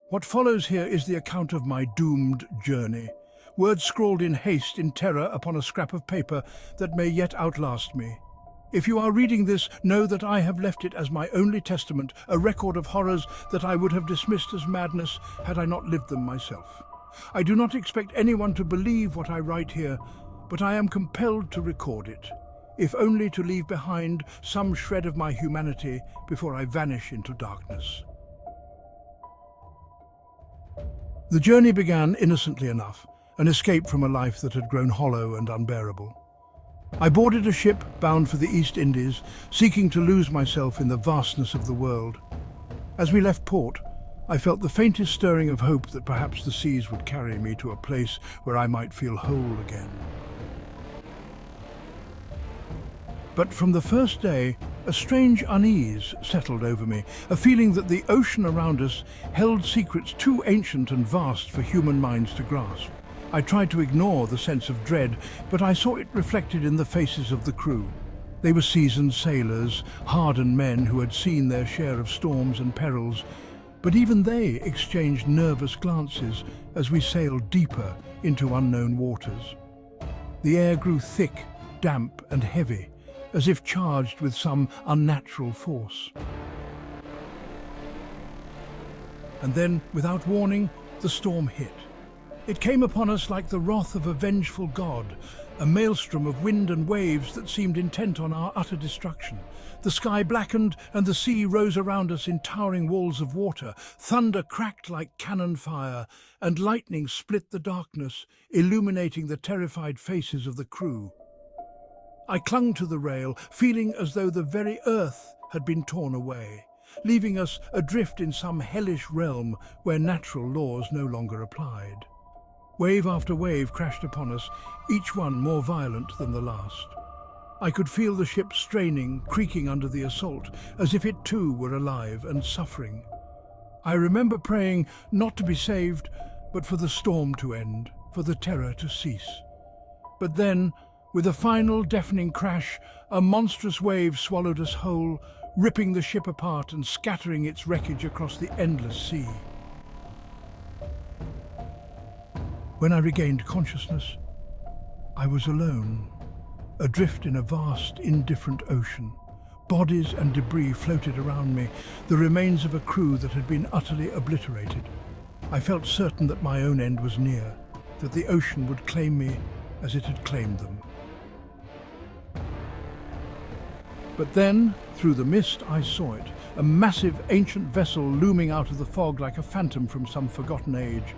What follows here is the account of my doomed journey, words scrawled in haste in terror upon a scrap of paper that may yet outlast me. If you are reading this, know that I have left it as my only testament, a record of horrors that I would have dismissed as madness had I not lived them myself. I do not expect anyone to believe what I write here, but I am compelled to record it, if only to leave behind some shred of my humanity before I vanish into darkness. The journey began innocently enough, an escape from a life that had grown hollow and unbearable. I boarded a ship bound for the East Indies, seeking to lose myself in the vastness of the world. As we left port, I felt the faintest stirring of hope that perhaps the seas would carry me to a place where I might feel whole again. But from the first day, a strange unease settled over me, a feeling that the ocean around us held secrets too ancient and vast for human minds to grasp. I tried to ignore the sense of dread, but I saw it reflected in the faces of the crew. They were seasoned sailors, hardened men who had seen their share of storms and perils, but even they exchanged nervous glances as we sailed deeper into unknown waters. The air grew thick, damp and heavy, as if charged with some unnatural force. And then, without warning, the storm hit. It came upon us like the wrath of a vengeful god, a maelstrom of wind and waves that seemed intent on our utter destruction. The sky blackened and the sea rose around us in towering walls of water. Thunder cracked like cannon fire, and lightning split the darkness, illuminating the terrified faces of the crew. I clung to the rail, feeling as though the very earth had been torn away, leaving us adrift in some hellish realm where natural laws no longer applied. Wave after wave crashed upon us, each one more violent than the last. I could feel the ship straining, creaking under the assault, as if it too were alive and suffering. I remember praying not to be saved, but for the storm to end, for the terror to cease. But then, with a final deafening crash, a monstrous wave swallowed us whole, ripping the ship apart and scattering its wreckage across the endless sea. When I regained consciousness, I was alone, adrift in a vast, indifferent ocean. Bodies and debris floated around me, the remains of a crew that had been utterly obliterated. I felt certain that my own end was near, that the ocean would claim me as it had claimed them. But then, through the mist, I saw it, a massive ancient vessel looming out of the fog like a phantom from some forgotten age.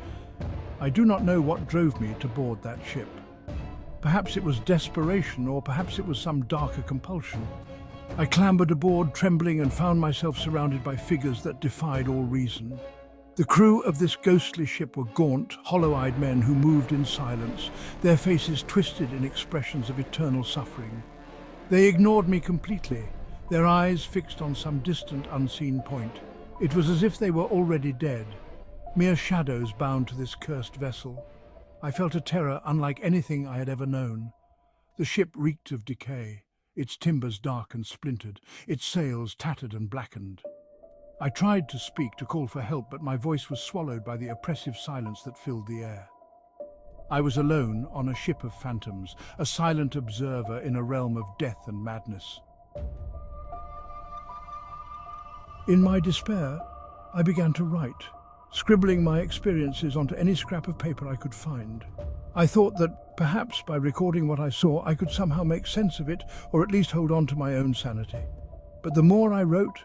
I do not know what drove me to board that ship. Perhaps it was desperation, or perhaps it was some darker compulsion. I clambered aboard, trembling, and found myself surrounded by figures that defied all reason. The crew of this ghostly ship were gaunt, hollow-eyed men who moved in silence, their faces twisted in expressions of eternal suffering. They ignored me completely, their eyes fixed on some distant, unseen point. It was as if they were already dead, mere shadows bound to this cursed vessel. I felt a terror unlike anything I had ever known. The ship reeked of decay, its timbers dark and splintered, its sails tattered and blackened. I tried to speak, to call for help, but my voice was swallowed by the oppressive silence that filled the air. I was alone on a ship of phantoms, a silent observer in a realm of death and madness. In my despair, I began to write, scribbling my experiences onto any scrap of paper I could find. I thought that perhaps by recording what I saw, I could somehow make sense of it, or at least hold on to my own sanity. But the more I wrote,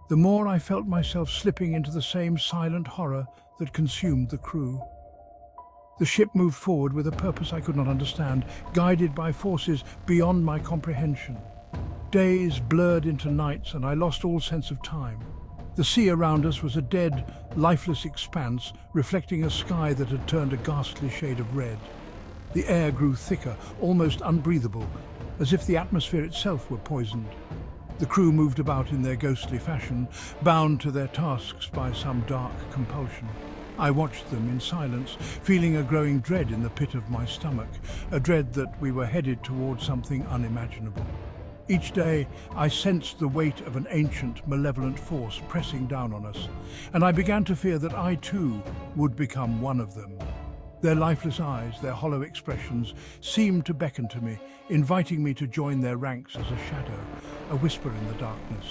the more I felt myself slipping into the same silent horror that consumed the crew. The ship moved forward with a purpose I could not understand, guided by forces beyond my comprehension. Days blurred into nights, and I lost all sense of time. The sea around us was a dead, lifeless expanse, reflecting a sky that had turned a ghastly shade of red. The air grew thicker, almost unbreathable, as if the atmosphere itself were poisoned. The crew moved about in their ghostly fashion, bound to their tasks by some dark compulsion. I watched them in silence, feeling a growing dread in the pit of my stomach, a dread that we were headed towards something unimaginable. Each day, I sensed the weight of an ancient, malevolent force pressing down on us, and I began to fear that I too would become one of them. Their lifeless eyes, their hollow expressions, seemed to beckon to me, inviting me to join their ranks as a shadow, a whisper in the darkness.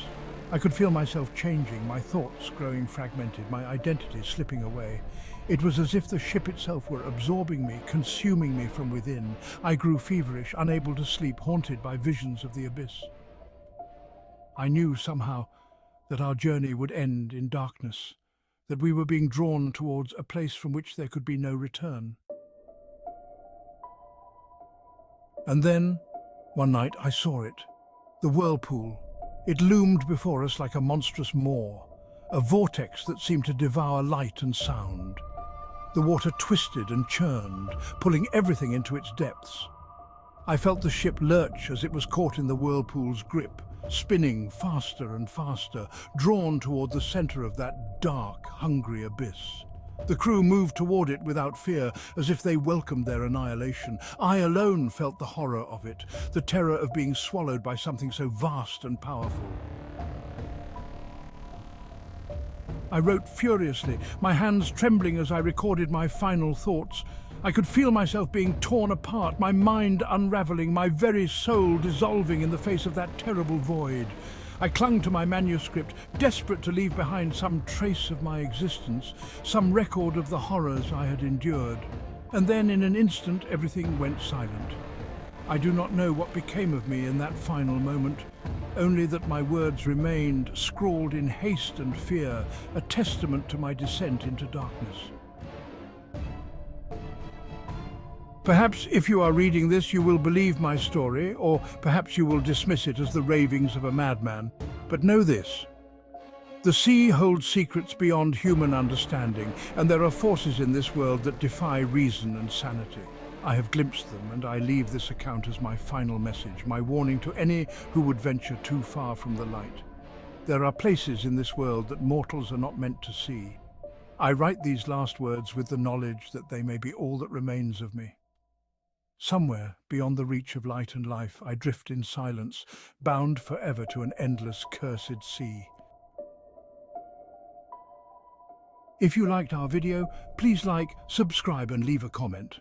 I could feel myself changing, my thoughts growing fragmented, my identity slipping away. It was as if the ship itself were absorbing me, consuming me from within. I grew feverish, unable to sleep, haunted by visions of the abyss. I knew somehow that our journey would end in darkness, that we were being drawn towards a place from which there could be no return. And then, one night, I saw it, the whirlpool. It loomed before us like a monstrous maw, a vortex that seemed to devour light and sound. The water twisted and churned, pulling everything into its depths. I felt the ship lurch as it was caught in the whirlpool's grip, spinning faster and faster, drawn toward the center of that dark, hungry abyss. The crew moved toward it without fear, as if they welcomed their annihilation. I alone felt the horror of it, the terror of being swallowed by something so vast and powerful. I wrote furiously, my hands trembling as I recorded my final thoughts. I could feel myself being torn apart, my mind unraveling, my very soul dissolving in the face of that terrible void. I clung to my manuscript, desperate to leave behind some trace of my existence, some record of the horrors I had endured. And then, in an instant, everything went silent. I do not know what became of me in that final moment, only that my words remained, scrawled in haste and fear, a testament to my descent into darkness. Perhaps if you are reading this, you will believe my story, or perhaps you will dismiss it as the ravings of a madman. But know this: the sea holds secrets beyond human understanding, and there are forces in this world that defy reason and sanity. I have glimpsed them, and I leave this account as my final message, my warning to any who would venture too far from the light. There are places in this world that mortals are not meant to see. I write these last words with the knowledge that they may be all that remains of me. Somewhere beyond the reach of light and life, I drift in silence, bound forever to an endless, cursed sea. If you liked our video, please like, subscribe and leave a comment.